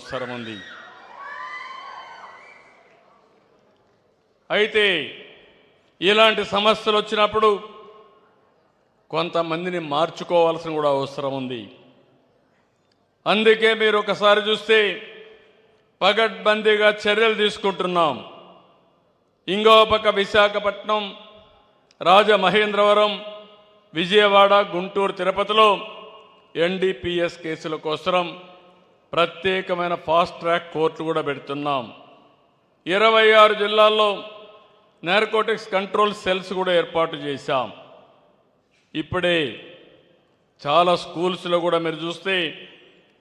అవసరం ఉంది. అయితే ఇలాంటి సమస్యలు వచ్చినప్పుడు కొంతమందిని మార్చుకోవాల్సిన కూడా అవసరం ఉంది. అందుకే మీరు ఒకసారి చూస్తే పగడ్బందీగా చర్యలు తీసుకుంటున్నాం. ఇంకో పక్క విశాఖపట్నం, రాజమహేంద్రవరం, విజయవాడ, గుంటూరు, తిరుపతిలో ఎన్డీపీఎస్ కేసుల కోసం ప్రత్యేకమైన ఫాస్ట్ ట్రాక్ కోర్టులు కూడా పెడుతున్నాం. 26 జిల్లాల్లో నార్కోటిక్స్ కంట్రోల్ సెల్స్ కూడా ఏర్పాటు చేశాం. ఇప్పుడే చాలా స్కూల్స్లో కూడా మీరు చూస్తే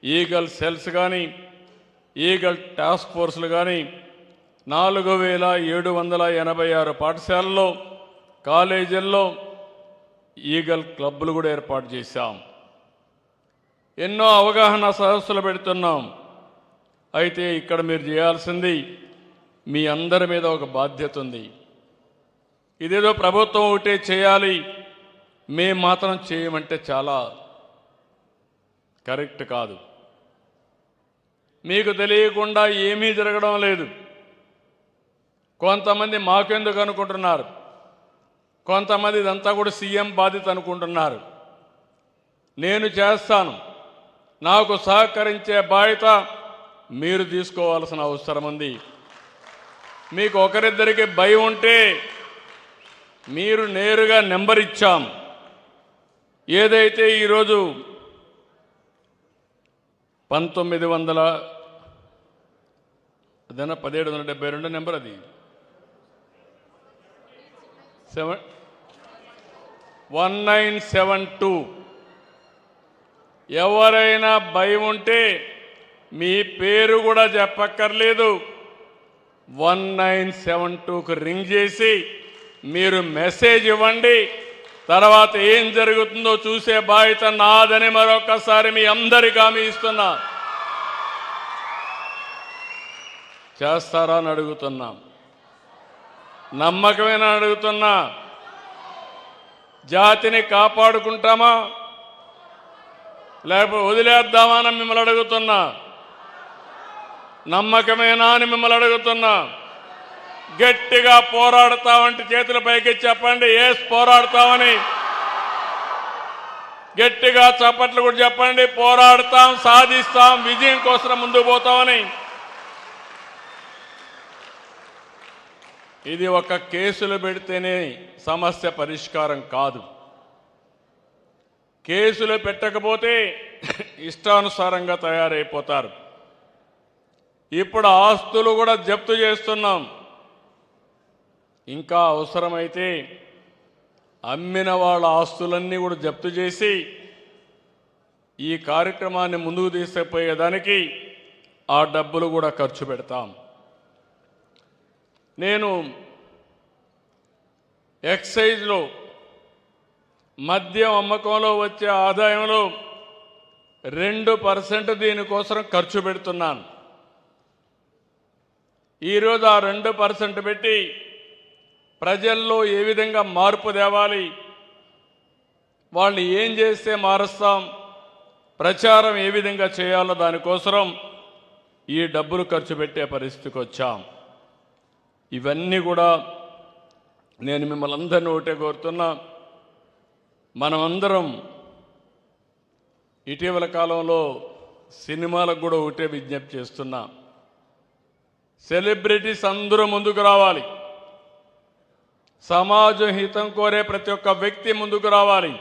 ఈగల్ సెల్స్ కానీ, ఈగల్ టాస్క్ ఫోర్స్లు కానీ 4786 పాఠశాలల్లో, కాలేజీల్లో ఈగల్ క్లబ్లు కూడా ఏర్పాటు చేశాం. ఎన్నో అవగాహన సదస్సులు పెడుతున్నాం. అయితే ఇక్కడ మీరు చేయాల్సింది, మీ అందరి మీద ఒక బాధ్యత ఉంది. ఇదేదో ప్రభుత్వం ఒకటే చేయాలి, మేము మాత్రం చేయమంటే చాలా కరెక్ట్ కాదు. మీకు తెలియకుండా ఏమీ జరగడం లేదు. కొంతమంది మాకెందుకు అనుకుంటున్నారు, కొంతమంది ఇదంతా కూడా సీఎం బాధ్యత అనుకుంటున్నారు. నేను చేస్తాను. నాకు సహకరించే బాధ్యత మీరు తీసుకోవాల్సిన అవసరం ఉంది. మీకు ఒకరిద్దరికి భయం ఉంటే మీరు నేరుగా నెంబర్ ఇచ్చాం. ఏదైతే ఈరోజు 1772 నెంబర్, అది 1972. ఎవరైనా భయం ఉంటే మీ పేరు కూడా చెప్పక్కర్లేదు, 1972కు రింగ్ చేసి మీరు మెసేజ్ ఇవ్వండి. తర్వాత ఏం జరుగుతుందో చూసే బాధ్యత నాదని మరొకసారి మీ అందరికీ హామీ ఇస్తున్నా. చేస్తారా అని అడుగుతున్నా, నమ్మకమేనా అడుగుతున్నా. జాతిని కాపాడుకుంటామా లేకపోతే వదిలేద్దామా అని మిమ్మల్ని అడుగుతున్నా. నమ్మకమేనా అని మిమ్మల్ని అడుగుతున్నా. గట్టిగా పోరాడతామంటే చేతుల పైకి చెప్పండి, ఏస్ పోరాడతామని. గట్టిగా చప్పట్లు కూడా చెప్పండి, పోరాడతాం, సాధిస్తాం, విజయం కోసం ముందుకు పోతామని. ఇది ఒక కేసులు పెడితేనే సమస్య పరిష్కారం కాదు. కేసులు పెట్టకపోతే ఇష్టానుసారంగా తయారైపోతారు. ఇప్పుడు ఆస్తులు కూడా జప్తు చేస్తున్నాం. ఇంకా అవసరమైతే అమ్మిన వాళ్ళ ఆస్తులన్నీ కూడా జప్తు చేసి ఈ కార్యక్రమాన్ని ముందుకు తీసుకుపోయేదానికి ఆ డబ్బులు కూడా ఖర్చు పెడతాం. నేను ఎక్సైజ్లో మద్యం అమ్మకంలో వచ్చే ఆదాయంలో 2% దీనికోసం ఖర్చు పెడుతున్నాను. ఈరోజు ఆ 2% పెట్టి ప్రజల్లో ఏ విధంగా మార్పు తేవాలి, వాళ్ళని ఏం చేస్తే మారుస్తాం, ప్రచారం ఏ విధంగా చేయాలో దానికోసం ఈ డబ్బులు ఖర్చు పెట్టే పరిస్థితికి వచ్చాం. ఇవన్నీ కూడా నేను మిమ్మల్ని అందరినీ ఒకటే కోరుతున్నా. మనమందరం ఇటీవల కాలంలో సినిమాలకు కూడా ఒకటే విజ్ఞప్తి చేస్తున్నా. సెలబ్రిటీస్ అందరూ ముందుకు రావాలి. సమాజ హితం కోరే ప్రతి ఒక్క వ్యక్తి ముందుకు రావాలి.